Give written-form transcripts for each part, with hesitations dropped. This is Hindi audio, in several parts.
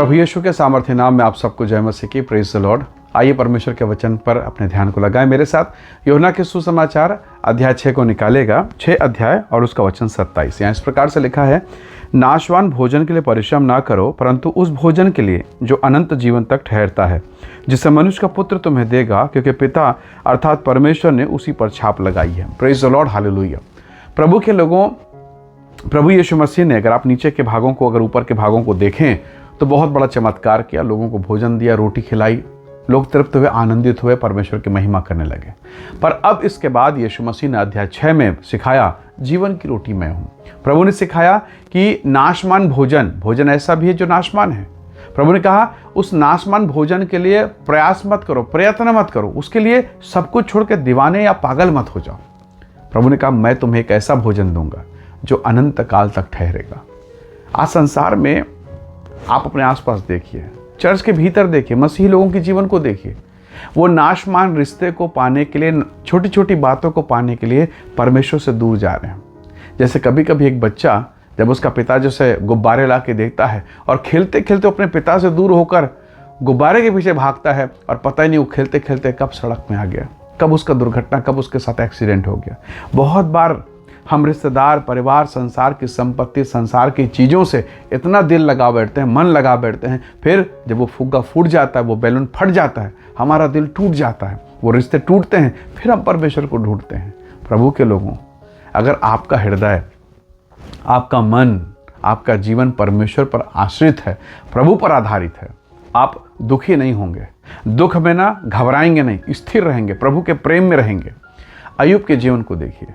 प्रभु यीशु के सामर्थ्य नाम में आप सबको जय मसीह की। Praise the Lord. आइए परमेश्वर के वचन पर अपने ध्यान को लगाएं। मेरे साथ यूहन्ना के सुसमाचार अध्याय 6 को निकालेगा। 6 अध्याय और उसका वचन 27। यहाँ इस प्रकार से लिखा है, नाशवान भोजन के लिए परिश्रम ना करो, परंतु उस भोजन के लिए जो अनंत जीवन तक ठहरता है, जिसे मनुष्य का पुत्र तुम्हें देगा, क्योंकि पिता अर्थात परमेश्वर ने उसी पर छाप लगाई है। Praise the lord, hallelujah. प्रभु के लोगों, प्रभु यीशु मसीह ने, अगर आप नीचे के भागों को, अगर ऊपर के भागों को देखें तो बहुत बड़ा चमत्कार किया। लोगों को भोजन दिया, रोटी खिलाई, लोग तृप्त हुए, आनंदित हुए, परमेश्वर की महिमा करने लगे। पर अब इसके बाद यीशु मसीह ने अध्याय 6 में सिखाया, जीवन की रोटी मैं हूँ। प्रभु ने सिखाया कि नाशमान भोजन ऐसा भी है जो नाशमान है। प्रभु ने कहा उस नाशमान भोजन के लिए प्रयास मत करो, प्रयत्न मत करो, उसके लिए सब कुछ छोड़ के दीवाने या पागल मत हो जाओ। प्रभु ने कहा मैं तुम्हें एक ऐसा भोजन दूंगा जो अनंत काल तक ठहरेगा। आज संसार में आप अपने आसपास देखिए, चर्च के भीतर देखिए, मसीही लोगों के जीवन को देखिए। वो नाशमान रिश्ते को पाने के लिए, छोटी छोटी बातों को पाने के लिए परमेश्वर से दूर जा रहे हैं। जैसे कभी कभी एक बच्चा जब उसका पिता जैसे गुब्बारे ला के देखता है और खेलते खेलते अपने पिता से दूर होकर गुब्बारे के पीछे भागता है, और पता ही नहीं वो खेलते खेलते कब सड़क में आ गया, कब उसका दुर्घटना, कब उसके साथ एक्सीडेंट हो गया। बहुत बार हम रिश्तेदार, परिवार, संसार की संपत्ति, संसार की चीज़ों से इतना दिल लगा बैठते हैं, मन लगा बैठते हैं, फिर जब वो फुग्गा फूट जाता है, वो बैलून फट जाता है, हमारा दिल टूट जाता है, वो रिश्ते टूटते हैं, फिर हम परमेश्वर को ढूंढते हैं। प्रभु के लोगों, अगर आपका हृदय, आपका मन, आपका जीवन परमेश्वर पर आश्रित है, प्रभु पर आधारित है, आप दुखी नहीं होंगे। दुख में ना घबराएंगे नहीं, स्थिर रहेंगे, प्रभु के प्रेम में रहेंगे। अय्यूब के जीवन को देखिए,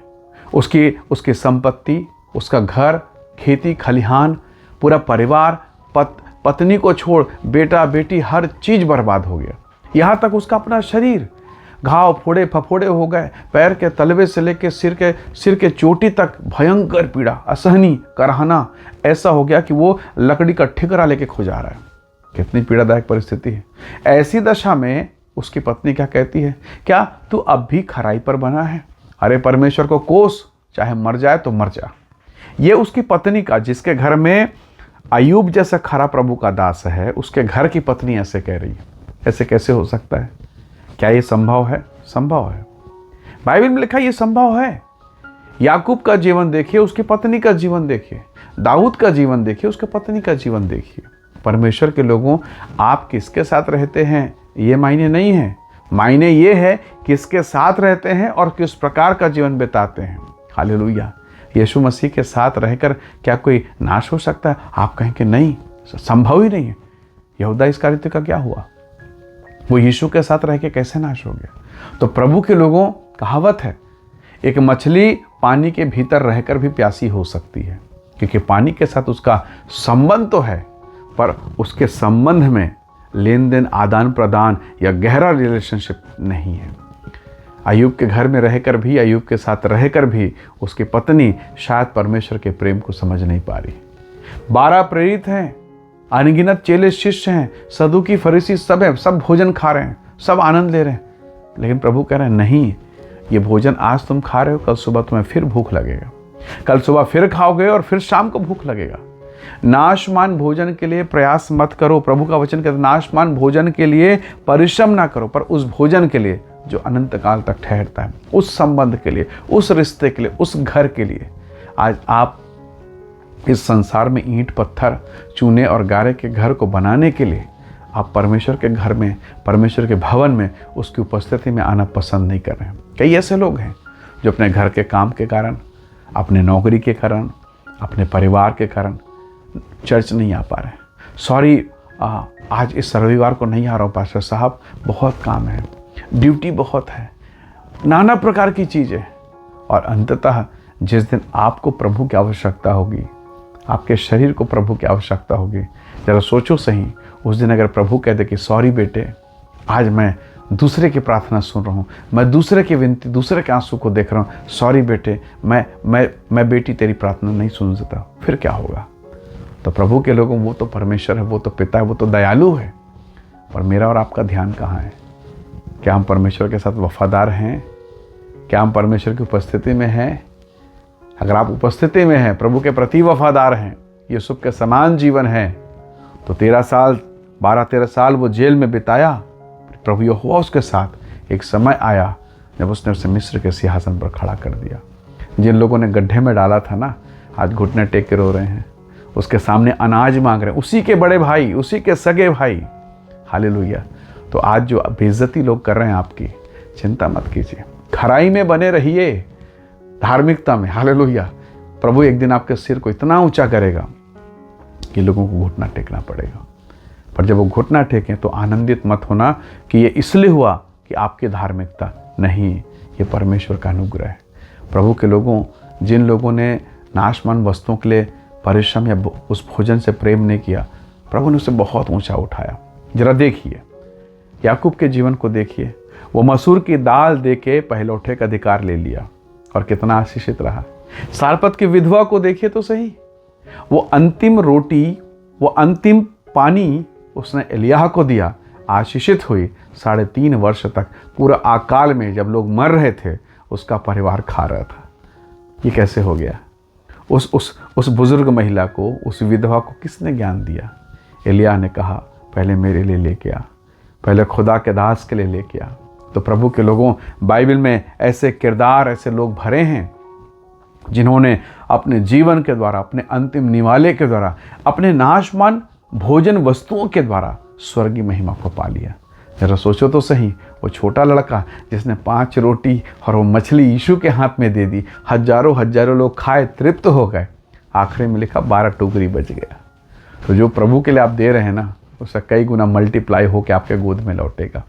उसकी संपत्ति, उसका घर, खेती खलिहान, पूरा परिवार, पत्नी को छोड़ बेटा बेटी, हर चीज़ बर्बाद हो गया। यहाँ तक उसका अपना शरीर, घाव फोड़े फफोड़े हो गए, पैर के तलवे से लेकर सिर के चोटी तक भयंकर पीड़ा, असहनीय कराहना ऐसा हो गया कि वो लकड़ी का ठिकरा लेके खो जा रहा है। कितनी पीड़ादायक परिस्थिति है। ऐसी दशा में उसकी पत्नी क्या कहती है, क्या तू अब भी खराई पर बना है? अरे परमेश्वर को कोस, चाहे मर जाए तो मर जा। ये उसकी पत्नी का, जिसके घर में अय्यूब जैसा खरा प्रभु का दास है, उसके घर की पत्नी ऐसे कह रही है। ऐसे कैसे हो सकता है? क्या ये संभव है? संभव है। बाइबल में लिखा ये संभव है। याकूब का जीवन देखिए, उसकी पत्नी का जीवन देखिए। दाऊद का जीवन देखिए, उसके पत्नी का जीवन देखिए। परमेश्वर के लोगों, आप किसके साथ रहते हैं ये मायने नहीं है। मायने ये है किसके साथ रहते हैं और किस प्रकार का जीवन बिताते हैं। हालेलुया। यीशु मसीह के साथ रहकर क्या कोई नाश हो सकता है? आप कहें कि नहीं, संभव ही नहीं है। यहूदा इस्करियोती का क्या हुआ? वो यीशु के साथ रह के कैसे नाश हो गया? तो प्रभु के लोगों, कहावत है, एक मछली पानी के भीतर रहकर भी प्यासी हो सकती है, क्योंकि पानी के साथ उसका संबंध तो है, पर उसके संबंध में लेन देन, आदान प्रदान या गहरा रिलेशनशिप नहीं है। अय्यूब के घर में रहकर भी, अय्यूब के साथ रहकर भी उसकी पत्नी शायद परमेश्वर के प्रेम को समझ नहीं पा रही। 12 प्रेरित हैं, अनगिनत चेले शिष्य हैं, सदूकी फरीसी सब हैं, सब भोजन खा रहे हैं, सब आनंद ले रहे हैं, लेकिन प्रभु कह रहे हैं नहीं, ये भोजन आज तुम खा रहे हो, कल सुबह तुम्हें फिर भूख लगेगा, कल सुबह फिर खाओगे और फिर शाम को भूख लगेगा। नाशमान भोजन के लिए प्रयास मत करो। प्रभु का वचन कहता है नाशमान भोजन के लिए परिश्रम ना करो, पर उस भोजन के लिए जो अनंत काल तक ठहरता है, उस संबंध के लिए, उस रिश्ते के लिए, उस घर के लिए। आज आप इस संसार में ईंट पत्थर, चूने और गारे के घर को बनाने के लिए आप परमेश्वर के घर में, परमेश्वर के भवन में उसकी उपस्थिति में आना पसंद नहीं कर रहे हैं। कई ऐसे लोग हैं जो अपने घर के काम के कारण, अपने नौकरी के कारण, अपने परिवार के कारण चर्च नहीं आ पा रहे हैं। सॉरी, आज इस रविवार को नहीं आ रहा हूँ पास्टर साहब, बहुत काम है, ड्यूटी बहुत है, नाना प्रकार की चीज़ें। और अंततः जिस दिन आपको प्रभु की आवश्यकता होगी, आपके शरीर को प्रभु की आवश्यकता होगी, ज़रा सोचो सही, उस दिन अगर प्रभु कह दे कि सॉरी बेटे, आज मैं दूसरे की प्रार्थना सुन रहा हूँ, मैं दूसरे की विनती, दूसरे के आंसू को देख रहा हूँ, सॉरी बेटे, मैं बेटी तेरी प्रार्थना नहीं सुन सकता, फिर क्या होगा? तो प्रभु के लोगों, वो तो परमेश्वर है, वो तो पिता है, वो तो दयालु है, पर मेरा और आपका ध्यान कहाँ है? क्या हम परमेश्वर के साथ वफादार हैं? क्या हम परमेश्वर की उपस्थिति में हैं? अगर आप उपस्थिति में हैं, प्रभु के प्रति वफादार हैं, यूसुफ के समान जीवन है, तो 12-13 साल वो जेल में बिताया। प्रभु यहोवा उसके साथ। एक समय आया जब उसने उसे मिस्र के सिंहासन पर खड़ा कर दिया। जिन लोगों ने गड्ढे में डाला था ना, आज घुटने टेक के रो रहे हैं, उसके सामने अनाज मांग रहे हैं, उसी के बड़े भाई, उसी के सगे भाई। हालेलुया। तो आज जो बेइज्जती लोग कर रहे हैं आपकी, चिंता मत कीजिए, खराई में बने रहिए, धार्मिकता में। हालेलुया। प्रभु एक दिन आपके सिर को इतना ऊंचा करेगा कि लोगों को घुटना टेकना पड़ेगा। पर जब वो घुटना टेकें तो आनंदित मत होना कि ये इसलिए हुआ कि आपकी धार्मिकता नहीं, ये परमेश्वर का अनुग्रह है। प्रभु के लोगों, जिन लोगों ने नाशमान वस्तुओं के लिए परिश्रम या उस भोजन से प्रेम नहीं किया, प्रभु ने उसे बहुत ऊंचा उठाया। जरा देखिए, याकूब के जीवन को देखिए। वो मसूर की दाल दे के पहलौठे का अधिकार ले लिया और कितना आशीषित रहा। सारपत की विधवा को देखिए तो सही, वो अंतिम रोटी, वो अंतिम पानी उसने एलिय्याह को दिया, आशीषित हुई। 3.5 वर्ष तक पूरा अकाल में जब लोग मर रहे थे, उसका परिवार खा रहा था। ये कैसे हो गया? उस बुजुर्ग महिला को, उस विधवा को किसने ज्ञान दिया? एलिय्याह ने कहा, पहले मेरे लिए लेके आ, पहले खुदा के दास के लिए लेके आ। तो प्रभु के लोगों, बाइबल में ऐसे किरदार, ऐसे लोग भरे हैं जिन्होंने अपने जीवन के द्वारा, अपने अंतिम निवाले के द्वारा, अपने नाशमान भोजन वस्तुओं के द्वारा स्वर्गीय महिमा को पा लिया। जरा सोचो तो सही, वो छोटा लड़का जिसने 5 रोटी और वो मछली यीशु के हाथ में दे दी, हजारों लोग खाए, तृप्त हो गए। आखिरी में लिखा 12 टोकरी बच गया। तो जो प्रभु के लिए आप दे रहे हैं ना, उसका कई गुना मल्टीप्लाई होकर आपके गोद में लौटेगा।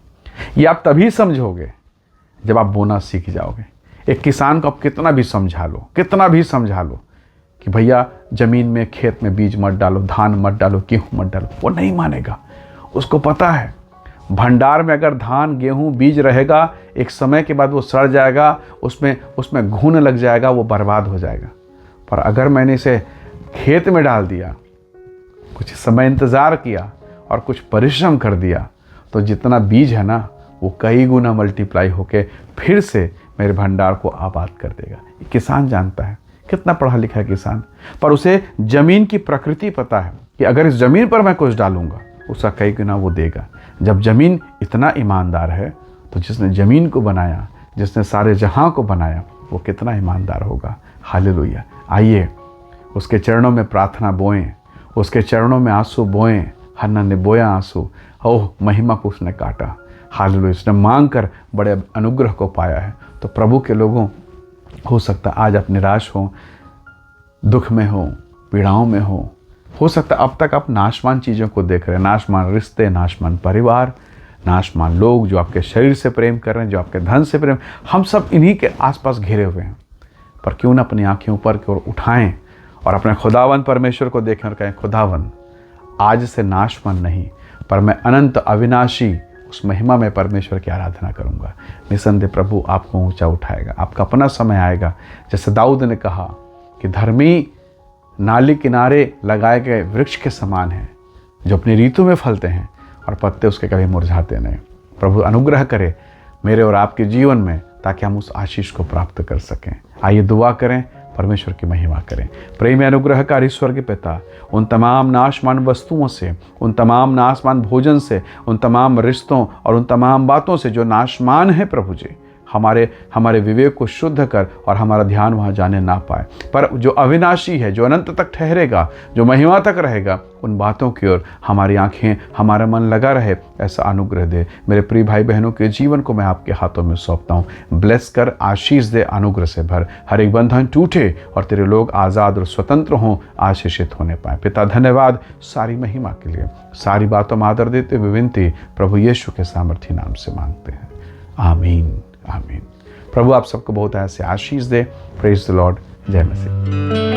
ये आप तभी समझोगे जब आप बोना सीख जाओगे। एक किसान को आप कितना भी समझा लो कि भैया जमीन में, खेत में बीज मत डालो, धान मत डालो, गेहूं मत डालो, वो नहीं मानेगा। उसको पता है भंडार में अगर धान, गेहूं, बीज रहेगा, एक समय के बाद वो सड़ जाएगा, उसमें घुन लग जाएगा, वो बर्बाद हो जाएगा। पर अगर मैंने इसे खेत में डाल दिया, कुछ समय इंतज़ार किया और कुछ परिश्रम कर दिया, तो जितना बीज है ना, वो कई गुना मल्टीप्लाई होके फिर से मेरे भंडार को आबाद कर देगा। किसान जानता है, कितना पढ़ा लिखा है किसान, पर उसे ज़मीन की प्रकृति पता है कि अगर इस ज़मीन पर मैं कुछ डालूंगा, उसका कई गुना वो देगा। जब ज़मीन इतना ईमानदार है, तो जिसने ज़मीन को बनाया, जिसने सारे जहां को बनाया, वो कितना ईमानदार होगा। हालेलुया। आइए उसके चरणों में प्रार्थना बोएं, उसके चरणों में आंसू बोएं। हन्ना ने बोया आंसू, ओह महिमा को उसने काटा। हालेलुया। उसने मांग कर बड़े अनुग्रह को पाया है। तो प्रभु के लोगों, हो सकता आज आप निराश हो, दुख में हो, पीड़ाओं में हो सकता अब तक आप नाशमान चीज़ों को देख रहे हैं, नाशमान रिश्ते, नाशमान परिवार, नाशमान लोग जो आपके शरीर से प्रेम कर रहे हैं, जो आपके धन से प्रेम, हम सब इन्हीं के आसपास घिरे हुए हैं। पर क्यों ना अपनी आंखें ऊपर की ओर उठाएं और अपने खुदावन परमेश्वर को देखें और कहें, खुदावन आज से नाशमान नहीं, पर मैं अनंत अविनाशी उस महिमा में परमेश्वर की आराधना करूंगा। निसंदेह प्रभु आपको ऊंचा उठाएगा। आपका अपना समय आएगा, जैसे दाऊद ने कहा कि धर्मी नाली किनारे लगाए गए वृक्ष के समान हैं, जो अपनी ऋतु में फलते हैं और पत्ते उसके कभी मुरझाते नहीं। प्रभु अनुग्रह करे मेरे और आपके जीवन में, ताकि हम उस आशीष को प्राप्त कर सकें। आइए दुआ करें, परमेश्वर की महिमा करें। प्रेम अनुग्रहकारी स्वर्गीय पिता, उन तमाम नाशमान वस्तुओं से, उन तमाम नाशमान भोजन से, उन तमाम रिश्तों और उन तमाम बातों से जो नाशमान है, प्रभु जी हमारे विवेक को शुद्ध कर और हमारा ध्यान वहाँ जाने ना पाए, पर जो अविनाशी है, जो अनंत तक ठहरेगा, जो महिमा तक रहेगा, उन बातों की ओर हमारी आंखें, हमारा मन लगा रहे। ऐसा अनुग्रह दे। मेरे प्रिय भाई बहनों के जीवन को मैं आपके हाथों में सौंपता हूँ। ब्लेस कर, आशीष दे, अनुग्रह से भर, हर एक बंधन टूटे और तेरे लोग आज़ाद और स्वतंत्र हों, आशीषित होने पाए। पिता धन्यवाद सारी महिमा के लिए, सारी बातों में आदर देते हुए विनती प्रभु यीशु के सामर्थी नाम से मांगते हैं, आमीन आमीन। प्रभु आप सबको बहुत ऐसे आशीष दे। Praise the lord. जय मसीह।